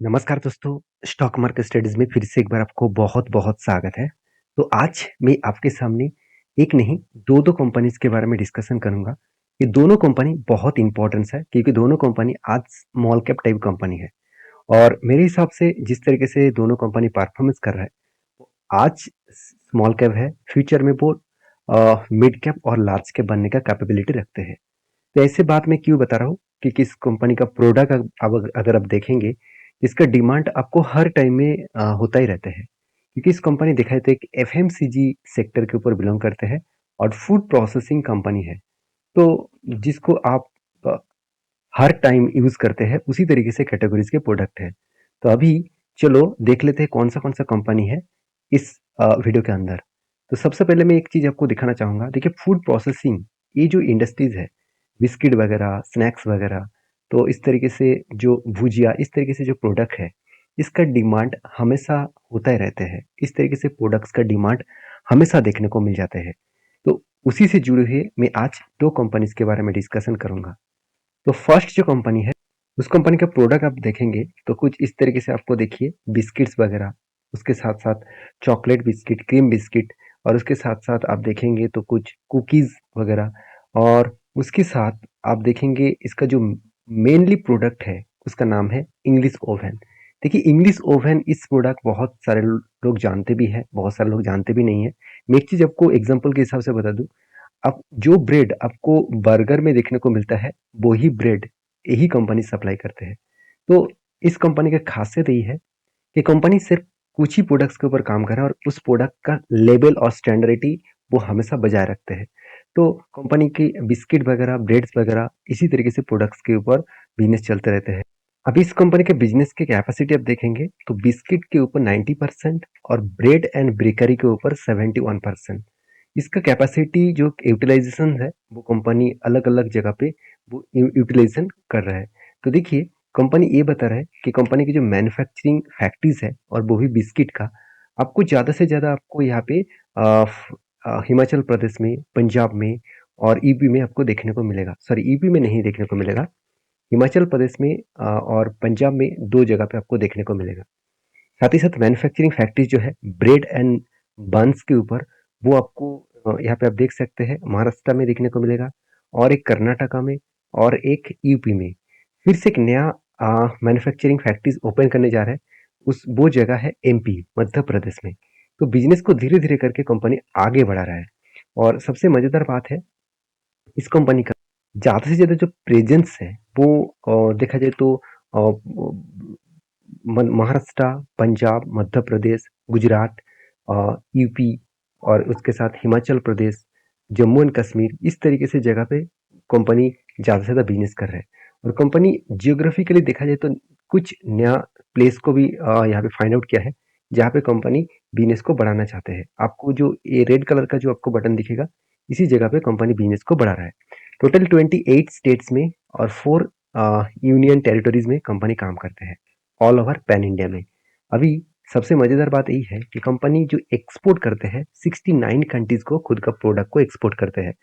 नमस्कार दोस्तों, stock market studies में फिर से एक बार आपको बहुत-बहुत स्वागत है। तो आज मैं आपके सामने एक नहीं 2-2 कंपनीज़ के बारे में डिस्कशन करूँगा। ये दोनों कंपनी बहुत इम्पोर्टेंस है क्योंकि दोनों कंपनी आज स्मॉल कैप टाइप कंपनी है और मेरे हिसाब से जिस तरीके से दोनों कंपनी परफॉर्मेंस कर रहा है, वो आज स्मॉल कैप है, फ्यूचर में वो मिड कैप और लार्ज कैप बनने का कैपेबिलिटी रखते हैं। तो ऐसे बात मैं क्यों बता रहा हूँ कि किस कंपनी का प्रोडक्ट अब अगर आप देखेंगे, इसका डिमांड आपको हर टाइम में होता ही रहता है। क्योंकि इस कंपनी देखा जाए तो एक एफएमसीजी सेक्टर के ऊपर बिलोंग करते हैं और फूड प्रोसेसिंग कंपनी है। तो जिसको आप अ, हर टाइम यूज़ करते हैं, उसी तरीके से कैटेगरीज़ के प्रोडक्ट हैं। तो अभी चलो देख लेते हैं कौन-सा कंपनी है इस वीडियो के अंदर। तो सबसे पहले मैं एक चीज़ आपको दिखाना चाहूँगा, देखिए फूड प्रोसेसिंग ये जो इंडस्ट्रीज़ है, बिस्किट वगैरह, स्नैक्स वगैरह, तो इस तरीके से जो भुजिया, इस तरीके से जो प्रोडक्ट है, इसका डिमांड हमेशा होता ही रहता है। इस तरीके से प्रोडक्ट्स का डिमांड हमेशा देखने को मिल जाते हैं। तो उसी से जुड़े हुए मैं आज 2 कंपनीज़ के बारे में डिस्कशन करूँगा। तो फर्स्ट जो कंपनी है, उस कंपनी का प्रोडक्ट आप देखेंगे तो कुछ इस तरीके से आपको देखिए बिस्किट्स वगैरह, उसके साथ-साथ चॉकलेट बिस्किट, क्रीम बिस्किट और उसके साथ-साथ आप देखेंगे तो कुछ कुकीज़ वगैरह और उसके साथ आप देखेंगे इसका जो मेनली प्रोडक्ट है, उसका नाम है इंग्लिश ओवन। देखिए इंग्लिश ओवन इस प्रोडक्ट बहुत सारे लोग जानते भी हैं, बहुत सारे लोग जानते भी नहीं हैं। मैं एक चीज़ आपको एग्ज़ाम्पल के हिसाब से बता दूँ, अब जो ब्रेड आपको बर्गर में देखने को मिलता है, वही ब्रेड यही कंपनी सप्लाई करते हैं। तो इस कंपनी का खासियत यही है कि कंपनी सिर्फ कुछ ही प्रोडक्ट्स के ऊपर काम कर रहा है और उस प्रोडक्ट का लेवल और स्टैंडर्डिटी वो हमेशा बजाय रखते हैं। तो कंपनी की बिस्किट वगैरह, ब्रेड्स वगैरह इसी तरीके से प्रोडक्ट्स के ऊपर बिजनेस चलते रहते हैं। अभी इस कंपनी के बिजनेस की कैपेसिटी आप देखेंगे तो बिस्किट के ऊपर 90% और ब्रेड एंड बेकरी के ऊपर 71%। इसका कैपेसिटी जो यूटिलाइजेशन है वो कंपनी अलग-अलग जगह पे वो यूटिलाइजेशन कर रहा है। तो देखिए कंपनी ये बता रहा है कि कंपनी की जो मैन्युफैक्चरिंग फैक्ट्रीज है और वो भी बिस्किट का, आपको ज़्यादा से ज़्यादा आपको यहाँ पे हिमाचल प्रदेश में, पंजाब में और यूपी में आपको देखने को मिलेगा। सॉरी, यूपी में नहीं देखने को मिलेगा, हिमाचल प्रदेश में और पंजाब में 2 जगह पे आपको देखने को मिलेगा। साथ ही साथ मैन्युफैक्चरिंग फैक्ट्रीज जो है ब्रेड एंड बन्स के ऊपर, वो आपको यहाँ पे आप देख सकते हैं महाराष्ट्र में देखने को मिलेगा और एक कर्नाटका में और एक यूपी में। फिर से एक नया मैन्युफैक्चरिंग फैक्ट्रीज ओपन करने जा रहा है, उस वो जगह है एमपी, मध्य प्रदेश में। तो बिजनेस को धीरे धीरे करके कंपनी आगे बढ़ा रहा है और सबसे मजेदार बात है इस कंपनी का ज़्यादा से ज़्यादा जो प्रेजेंस है वो देखा जाए तो महाराष्ट्र, पंजाब, मध्य प्रदेश, गुजरात, यूपी और उसके साथ हिमाचल प्रदेश, जम्मू एंड कश्मीर, इस तरीके से जगह पे कंपनी ज़्यादा से ज़्यादा बिजनेस कर रहा है और कंपनी जियोग्राफिकली देखा जाए तो कुछ नया प्लेस को भी यहाँ पे फाइंड आउट किया है जहाँ पे कंपनी बिजनेस को बढ़ाना चाहते हैं। आपको जो ये रेड कलर का जो आपको बटन दिखेगा, इसी जगह पे कंपनी बिजनेस को बढ़ा रहा है। टोटल 28 स्टेट्स में और 4 यूनियन टेरिटरीज में कंपनी काम करते हैं, ऑल ओवर पैन इंडिया में। अभी सबसे मज़ेदार बात यही है कि कंपनी जो एक्सपोर्ट करते हैं 69 कंट्रीज को खुद का प्रोडक्ट को एक्सपोर्ट करते हैं।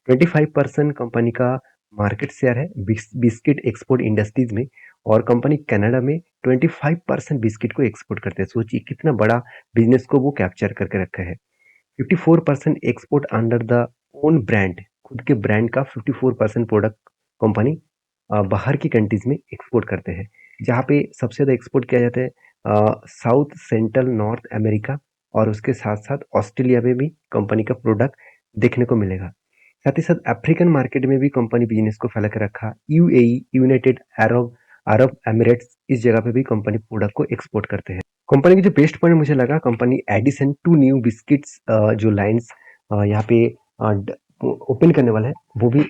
25% कंपनी का मार्केट शेयर है बिस्किट एक्सपोर्ट इंडस्ट्रीज में और कंपनी कनाडा में 25% बिस्किट को एक्सपोर्ट करते हैं। सोचिए कितना बड़ा बिजनेस को वो कैप्चर करके रखा है। 54% export under the own brand, खुद के ब्रांड का 54% प्रोडक्ट कंपनी बाहर की कंट्रीज में एक्सपोर्ट करते हैं, जहाँ पे सबसे ज़्यादा एक्सपोर्ट किया जाता है साउथ सेंट्रल नॉर्थ अमेरिका और उसके साथ साथ ऑस्ट्रेलिया में भी कंपनी का प्रोडक्ट देखने को मिलेगा। साथ ही साथ अफ्रीकन मार्केट में भी कंपनी बिजनेस को फैला कर रखा। UAE, United Arab Arab Emirates, इस जगह पे भी कंपनी प्रोडक्ट को एक्सपोर्ट करते हैं। कंपनी की जो बेस्ट पॉइंट मुझे लगा, company addition to new biscuits जो लाइन्स यहाँ पे ओपन करने वाला है, वो भी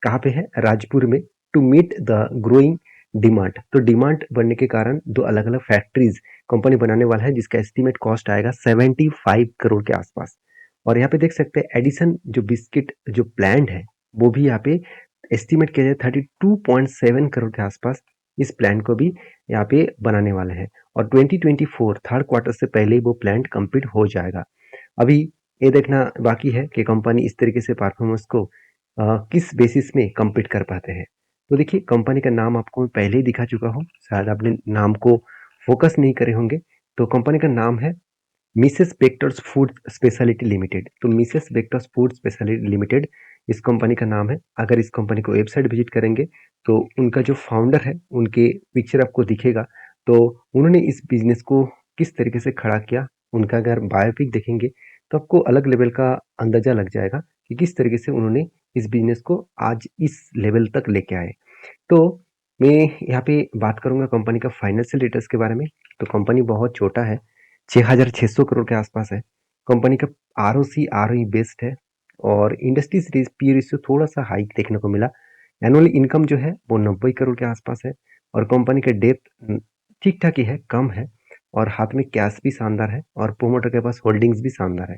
कहाँ पे है, राजपुर में, to meet the growing demand. तो डिमांड बढ़ने के कारण 2 अलग-अलग फैक्ट्रीज कंपनी बनाने वाला है जिसका एस्टिमेट कॉस्ट आएगा 75 करोड़ के आसपास। और यहाँ पे देख सकते हैं एडिसन जो बिस्किट जो प्लांट है, वो भी यहाँ पे एस्टिमेट किया जाए 32.7 करोड़ के आसपास इस प्लांट को भी यहाँ पे बनाने वाले हैं और 2024 थर्ड क्वार्टर से पहले ही वो प्लांट कंप्लीट हो जाएगा। अभी ये देखना बाकी है कि कंपनी इस तरीके से परफॉर्मेंस को किस बेसिस में कंप्लीट कर पाते हैं। तो देखिए कंपनी का नाम आपको मैं पहले ही दिखा चुका हूँ, शायद आपने नाम को फ़ोकस नहीं करे होंगे। तो कंपनी का नाम है Mrs Bector's food speciality limited. तो Mrs Bector's food speciality limited इस कंपनी का नाम है। अगर इस कंपनी को वेबसाइट विजिट करेंगे तो उनका जो फाउंडर है उनके पिक्चर आपको दिखेगा। तो उन्होंने इस बिजनेस को किस तरीके से खड़ा किया, उनका अगर बायोपिक देखेंगे तो आपको अलग लेवल का अंदाजा लग जाएगा कि किस तरीके से उन्होंने इस बिजनेस को आज इस लेवल तक लेके आए। तो मैं यहाँ पे बात करूंगा कंपनी का फाइनेंशियल डिटेल्स के बारे में। तो कंपनी बहुत छोटा है, 6,600 करोड़ के आसपास है। कंपनी का आरओसी आरओई बेस्ड है और इंडस्ट्री पी रेशियो थोड़ा सा हाइक देखने को मिला। एनुअल इनकम जो है वो 90 करोड़ के आसपास है और कंपनी का डेट ठीक ठाक ही है, कम है और हाथ में कैश भी शानदार है और प्रोमोटर के पास होल्डिंग्स भी शानदार है।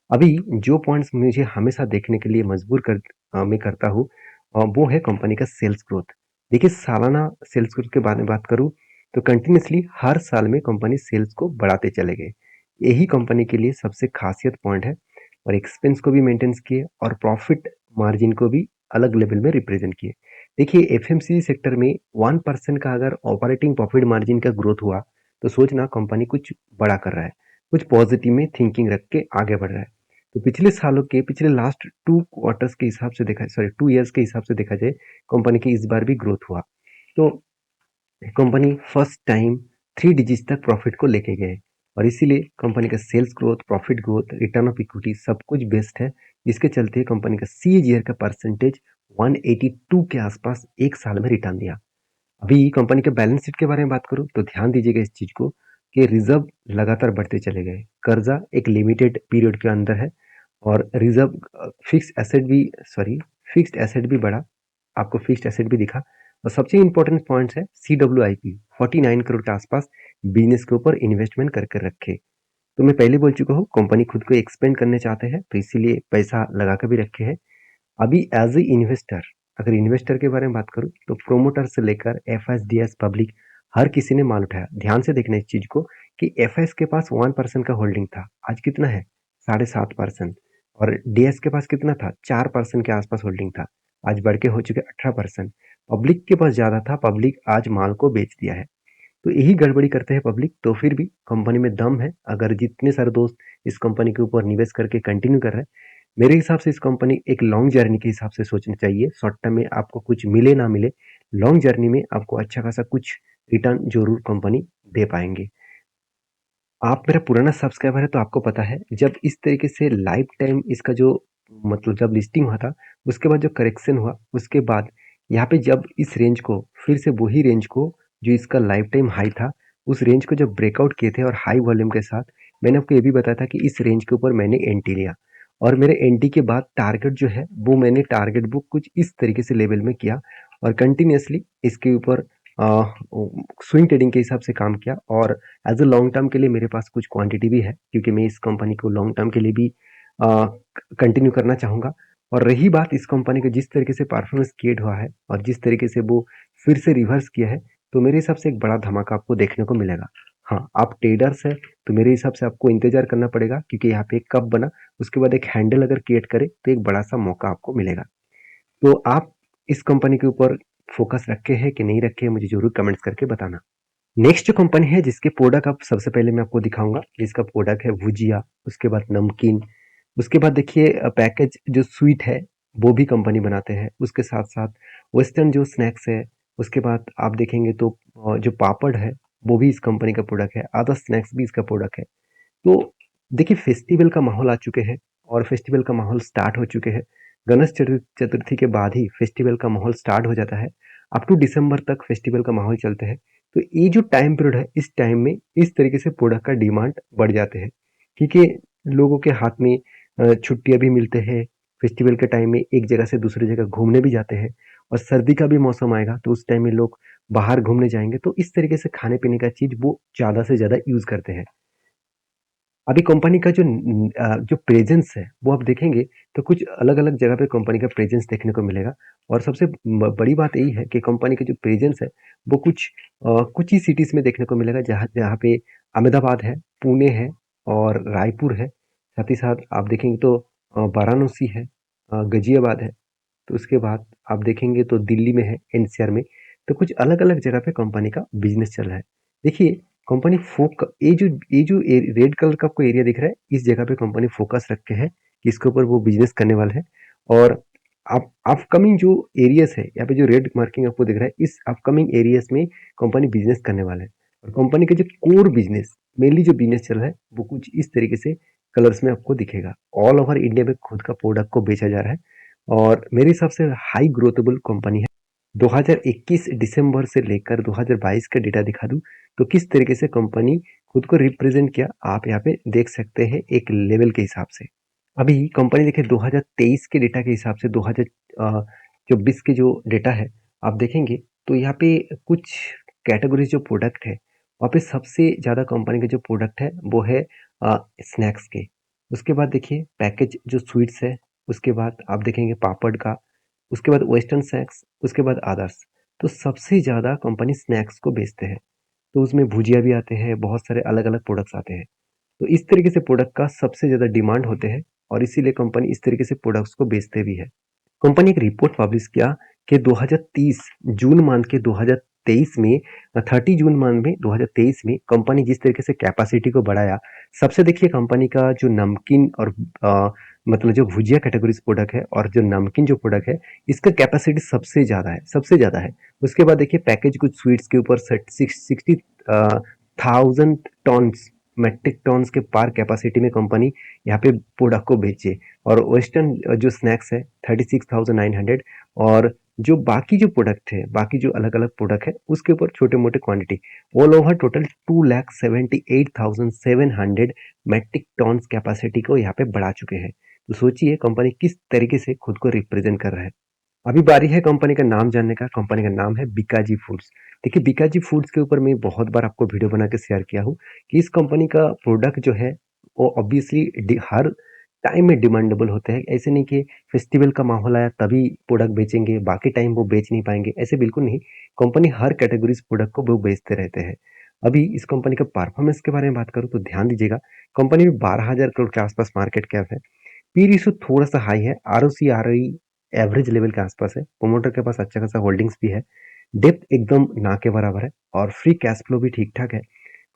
अभी जो पॉइंट्स मुझे हमेशा देखने के लिए मजबूर मैं करता हूँ वो है कंपनी का सेल्स ग्रोथ। देखिए सालाना सेल्स ग्रोथ के बारे में बात करूँ तो कंटिन्यूसली हर साल में कंपनी सेल्स को बढ़ाते चले गए। यही कंपनी के लिए सबसे खासियत पॉइंट है और एक्सपेंस को भी मेंटेन किए और प्रॉफिट मार्जिन को भी अलग लेवल में रिप्रेजेंट किए। देखिए एफएमसीजी सेक्टर में 1% का अगर ऑपरेटिंग प्रॉफिट मार्जिन का ग्रोथ हुआ तो सोचना कंपनी कुछ बड़ा कर रहा है, कुछ पॉजिटिव में थिंकिंग रख के आगे बढ़ रहा है। तो पिछले सालों के पिछले लास्ट 2 क्वार्टर्स के हिसाब से देखा सॉरी 2 ईयर्स के हिसाब से देखा जाए कंपनी की इस बार भी ग्रोथ हुआ। तो कंपनी फर्स्ट टाइम 3 डिजिट्स तक प्रॉफिट को लेके गए और इसीलिए कंपनी का sales growth, profit growth, return of equity सब कुछ बेस्ट है। जिसके चलते कंपनी का सीएजीआर का परसेंटेज 182 के आसपास एक साल में रिटर्न दिया। अभी कंपनी के बैलेंस शीट के बारे में बात करूं तो ध्यान दीजिएगा इस चीज को कि रिजर्व लगातार बढ़ते चले गए। कर्जा एक लिमिटेड पीरियड के अंदर है और रिजर्व फिक्स्ड एसेट भी बढ़ा, आपको फिक्स्ड एसेट भी दिखा। और सबसे इंपॉर्टेंट पॉइंट है CWIP 49 करोड़ के आसपास बिजनेस के ऊपर इन्वेस्टमेंट करके रखे। तो मैं पहले बोल चुका हूँ कंपनी खुद को एक्सपेंड करने चाहते हैं तो इसीलिए पैसा लगा कर भी रखे हैं। अभी एज ए इन्वेस्टर, अगर इन्वेस्टर के बारे में बात करूं तो प्रोमोटर से लेकर एफएसडीएस पब्लिक हर किसी ने माल उठाया। ध्यान से देखना इस चीज को कि एफएस के पास 1% का होल्डिंग था, आज कितना है 7.5%। और डीएस के पास कितना था 4% के आसपास होल्डिंग था, आज बढ़ के हो चुके 18%। पब्लिक के पास ज्यादा था, पब्लिक आज माल को बेच दिया है। तो यही गड़बड़ी करते हैं पब्लिक। तो फिर भी कंपनी में दम है, अगर जितने सारे दोस्त इस कंपनी के ऊपर निवेश करके कंटिन्यू कर रहे हैं, मेरे हिसाब से इस कंपनी एक लॉन्ग जर्नी के हिसाब से सोचना चाहिए। शॉर्ट टर्म में आपको कुछ मिले ना मिले, लॉन्ग जर्नी में आपको अच्छा खासा कुछ रिटर्न जरूर कंपनी दे पाएंगे। आप मेरा पुराना सब्सक्राइबर है तो आपको पता है जब इस तरीके से लाइफ टाइम इसका जो मतलब जब लिस्टिंग हुआ था उसके बाद जो करेक्शन हुआ उसके बाद यहाँ पे जब इस रेंज को फिर से वही रेंज को जो इसका लाइफ टाइम हाई था उस रेंज को जब ब्रेकआउट किए थे और हाई वॉल्यूम के साथ, मैंने आपको ये भी बताया था कि इस रेंज के ऊपर मैंने एंट्री लिया और मेरे एंट्री के बाद टारगेट जो है वो मैंने टारगेट बुक कुछ इस तरीके से लेवल में किया और कंटिन्यूसली इसके ऊपर स्विंग ट्रेडिंग के हिसाब से काम किया। और एज अ लॉन्ग टर्म के लिए मेरे पास कुछ क्वांटिटी भी है क्योंकि मैं इस कंपनी को लॉन्ग टर्म के लिए भी कंटिन्यू करना चाहूँगा। और रही बात इस कंपनी का जिस तरीके से परफॉर्मेंस क्रिएट हुआ है और जिस तरीके से वो फिर से रिवर्स किया है तो मेरे हिसाब से एक बड़ा धमाका आपको देखने को मिलेगा। हाँ, आप ट्रेडर्स है तो मेरे हिसाब से आपको इंतजार करना पड़ेगा क्योंकि यहाँ पे एक कप बना उसके बाद एक हैंडल अगर क्रिएट करे तो एक बड़ा सा मौका आपको मिलेगा। तो आप इस कंपनी के ऊपर फोकस रखे हैं कि नहीं रखे हैं मुझे जरूर कमेंट्स करके बताना। नेक्स्ट जो कंपनी है जिसके प्रोडक्ट आप सबसे पहले मैं आपको दिखाऊंगा, जिसका प्रोडक्ट है भुजिया, उसके बाद नमकीन, उसके बाद देखिए पैकेज जो स्वीट है वो भी कंपनी बनाते हैं, उसके साथ साथ वेस्टर्न जो स्नैक्स है, उसके बाद आप देखेंगे तो जो पापड़ है वो भी इस कंपनी का प्रोडक्ट है, अदर स्नैक्स भी इसका प्रोडक्ट है। तो देखिए फेस्टिवल का माहौल आ चुके हैं और फेस्टिवल का माहौल स्टार्ट हो चुके हैं। गणेश चतुर्थी के बाद ही फेस्टिवल का माहौल स्टार्ट हो जाता है, अप टू दिसंबर तक फेस्टिवल का माहौल चलते हैं। तो ये जो टाइम पीरियड है इस टाइम में इस तरीके से प्रोडक्ट का डिमांड बढ़ जाते हैं क्योंकि लोगों के हाथ में छुट्टियां भी मिलते हैं, फेस्टिवल के टाइम में एक जगह से दूसरी जगह घूमने भी जाते हैं और सर्दी का भी मौसम आएगा तो उस टाइम में लोग बाहर घूमने जाएंगे तो इस तरीके से खाने पीने का चीज वो ज्यादा से ज्यादा यूज करते हैं। अभी कंपनी का जो प्रेजेंस है वो आप देखेंगे तो कुछ अलग अलग जगह पे कंपनी का प्रेजेंस देखने को मिलेगा। और सबसे बड़ी बात यही है कि कंपनी का जो प्रेजेंस है वो कुछ ही सिटीज में देखने को मिलेगा, जहाँ जहाँ पे अहमदाबाद है, पुणे है और रायपुर है। साथ ही साथ आप देखेंगे तो वाराणसी है, गाजियाबाद है। तो उसके बाद आप देखेंगे तो दिल्ली में है, एनसीआर में। तो कुछ अलग अलग जगह पे कंपनी का बिजनेस चल रहा है। देखिए कंपनी ये जो रेड कलर का आपको एरिया दिख रहा है, इस जगह पे कंपनी फोकस रख के है कि इसके ऊपर वो बिजनेस करने वाला है। और आप अपकमिंग जो एरियाज है, यहाँ पे जो रेड मार्किंग आपको दिख रहा है, इस अपकमिंग एरियाज में कंपनी बिजनेस करने वाला है। और कंपनी का जो कोर बिजनेस, मेनली जो बिजनेस चल रहा है, वो कुछ इस तरीके से कलर्स में आपको दिखेगा। ऑल ओवर इंडिया में खुद का प्रोडक्ट को बेचा जा रहा है और मेरे हिसाब से हाई ग्रोथेबल कंपनी है। 2021 दिसंबर से लेकर 2022 का डेटा दिखा दूं तो किस तरीके से कंपनी खुद को रिप्रेजेंट किया, आप यहाँ पे देख सकते हैं एक लेवल के हिसाब से। अभी कंपनी देखिए 2023 के डेटा के हिसाब से 2024 के जो डेटा है आप देखेंगे, तो यहाँ पे कुछ कैटेगरीज जो प्रोडक्ट है, वहाँ पे सबसे ज़्यादा कंपनी के जो प्रोडक्ट है वो है स्नैक्स के। उसके बाद देखिए पैकेज जो स्वीट्स है, उसके बाद आप देखेंगे पापड़ का, उसके बाद वेस्टर्न स्नैक्स, उसके बाद अदर्स। तो सबसे ज़्यादा कंपनी स्नैक्स को बेचते हैं। तो उसमें भुजिया भी आते हैं, बहुत सारे अलग अलग प्रोडक्ट्स आते हैं। तो इस तरीके से प्रोडक्ट का सबसे ज़्यादा डिमांड होते हैं और इसीलिए कंपनी इस तरीके से प्रोडक्ट्स को बेचते भी है। कंपनी एक रिपोर्ट पब्लिश किया कि 2030 जून मंथ के 2023 में 30 जून मंथ में 2023 में कंपनी जिस तरीके से कैपेसिटी को बढ़ाया, सबसे देखिए कंपनी का जो नमकीन और मतलब जो भुजिया कैटेगरीज प्रोडक्ट है और जो नमकीन जो प्रोडक्ट है, इसका कैपेसिटी सबसे ज़्यादा है, सबसे ज़्यादा है। उसके बाद देखिए पैकेज कुछ स्वीट्स के ऊपर 60,000 टन्स मेट्रिक टन्स के पार कैपेसिटी में कंपनी यहाँ पे प्रोडक्ट को बेचे। और वेस्टर्न जो स्नैक्स है 36,900, और जो बाकी जो प्रोडक्ट है, बाकी जो अलग अलग प्रोडक्ट है उसके ऊपर छोटे मोटे quantity, all over total 2,78,700 metric tons capacity को यहाँ पे बढ़ा चुके हैं। तो सोचिए कंपनी किस तरीके से खुद को रिप्रेजेंट कर रहा है। अभी बारी है कंपनी का नाम जानने का। कंपनी का नाम है बीकाजी फूड्स। देखिए बीकाजी फूड्स के ऊपर मैं बहुत बार आपको वीडियो बना के शेयर किया हूँ कि इस कंपनी का प्रोडक्ट जो है वो ऑब्वियसली हर टाइम में डिमांडेबल होते हैं। ऐसे नहीं कि फेस्टिवल का माहौल आया तभी प्रोडक्ट बेचेंगे, बाकी टाइम वो बेच नहीं पाएंगे, ऐसे बिल्कुल नहीं। कंपनी हर कैटेगरीज प्रोडक्ट को वो बेचते रहते हैं। अभी इस कंपनी का परफॉर्मेंस के बारे में बात करूँ तो ध्यान दीजिएगा, कंपनी में 12,000 करोड़ के आसपास मार्केट कैप है। पी रेशियो थोड़ा सा हाई है, R O C R I average level के आसपास है, प्रोमोटर के पास अच्छा खासा होल्डिंग्स भी है, डेप्थ एकदम ना के बराबर है और फ्री कैश फ्लो भी ठीक ठाक है।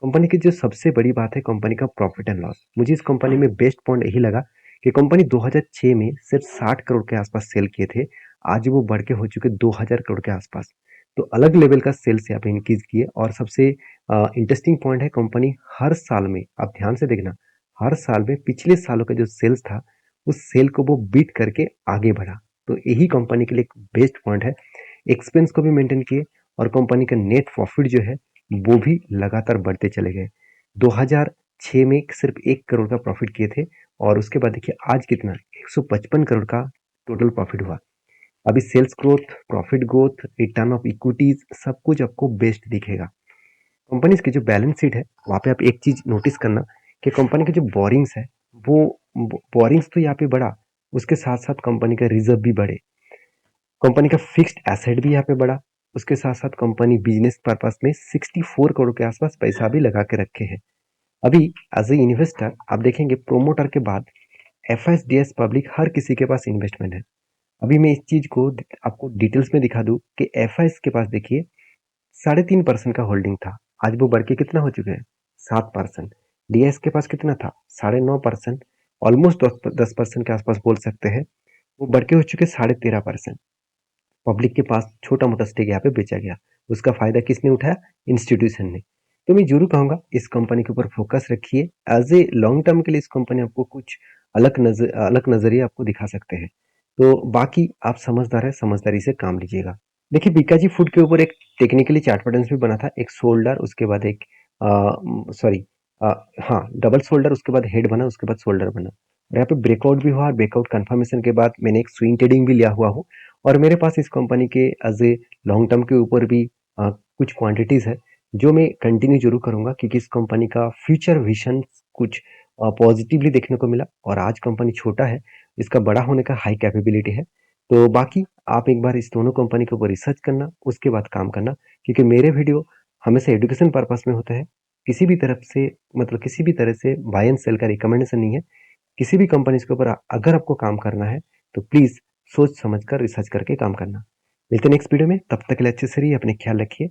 कंपनी की जो सबसे बड़ी बात है कंपनी का प्रॉफिट एंड लॉस। मुझे इस कंपनी में बेस्ट पॉइंट यही लगा कि कंपनी 2006 में सिर्फ 60 करोड़ के आसपास सेल किए थे, आज वो बढ़ के हो चुके 2000 करोड़ के आसपास। तो अलग लेवल का सेल्स यहाँ पे इंक्रीज किए। और सबसे इंटरेस्टिंग पॉइंट है कंपनी हर साल में, आप ध्यान से देखना, हर साल में पिछले सालों का जो सेल्स था उस सेल को वो बीट करके आगे बढ़ा। तो यही कंपनी के लिए एक बेस्ट पॉइंट है। एक्सपेंस को भी मेंटेन किए और कंपनी का नेट प्रॉफिट जो है वो भी लगातार बढ़ते चले गए। 2006 में सिर्फ 1 करोड़ का प्रॉफिट किए थे और उसके बाद देखिए आज कितना 155 करोड़ का टोटल प्रॉफिट हुआ। अभी sales growth, profit growth, return of equities सब कुछ आपको बेस्ट दिखेगा। कंपनी की जो बैलेंस शीट है वहाँ पे आप एक चीज नोटिस करना कि कंपनी के जो बोरिंग्स है वो बोरिंग्स तो यहाँ पे बढ़ा, उसके साथ साथ कंपनी का रिजर्व भी बढ़े, कंपनी का फिक्स्ड एसेट भी यहाँ पे बढ़ा, उसके साथ साथ कंपनी बिजनेस पर्पस में 64 करोड़ के आसपास पैसा भी लगा के रखे हैं। अभी एज ए इन्वेस्टर आप देखेंगे प्रोमोटर के बाद एफएसडीएस पब्लिक हर किसी के पास इन्वेस्टमेंट है। अभी मैं इस चीज को आपको डिटेल्स में दिखा दूं कि एफआईएस के पास देखिए 3.5% का होल्डिंग था, आज वो बढ़ के कितना हो चुके हैं 7%। डीएस के पास कितना था 9.5%, ऑलमोस्ट 10% के आसपास बोल सकते हैं, वो बढ़ के हो चुके 13.5%। पब्लिक के पास छोटा मोटा स्टेक यहाँ पे बेचा गया, उसका फायदा किसने उठाया, इंस्टीट्यूशन ने। तो मैं जरूर कहूंगा इस कंपनी के ऊपर फोकस रखिए। एज ए लॉन्ग टर्म के लिए इस कंपनी आपको कुछ अलग नजरिए आपको दिखा सकते हैं। तो बाकी आप समझदार है, समझदारी से काम लीजिएगा। देखिए बीकाजी फूड के ऊपर एक टेक्निकली चार्ट पैटर्न भी बना था, एक शोल्डर, उसके बाद एक सॉरी हाँ डबल शोल्डर, उसके बाद हेड बना, उसके बाद शोल्डर बना, और यहाँ पे ब्रेकआउट भी हुआ। ब्रेकआउट कंफर्मेशन के बाद मैंने एक स्विंग ट्रेडिंग भी लिया हुआ हूँ और मेरे पास इस कंपनी के एज ए लॉन्ग टर्म के ऊपर भी कुछ क्वांटिटीज है जो मैं कंटिन्यू जरूर करूंगा, क्योंकि इस कंपनी का फ्यूचर विजन कुछ पॉजिटिवली देखने को मिला। और आज कंपनी छोटा है, इसका बड़ा होने का हाई कैपेबिलिटी है। तो बाकी आप एक बार इस दोनों कंपनी के ऊपर रिसर्च करना, उसके बाद काम करना, क्योंकि मेरे वीडियो हमेशा एजुकेशन पर्पस में होते हैं, किसी भी तरफ से मतलब किसी भी तरह से बाय एंड सेल का रिकमेंडेशन नहीं है। किसी भी कंपनी के ऊपर अगर आपको काम करना है तो प्लीज सोच समझ कर रिसर्च करके काम करना। मिलते हैं नेक्स्ट वीडियो में, तब तक के लिए अच्छे से रहिए, अपने ख्याल रखिए।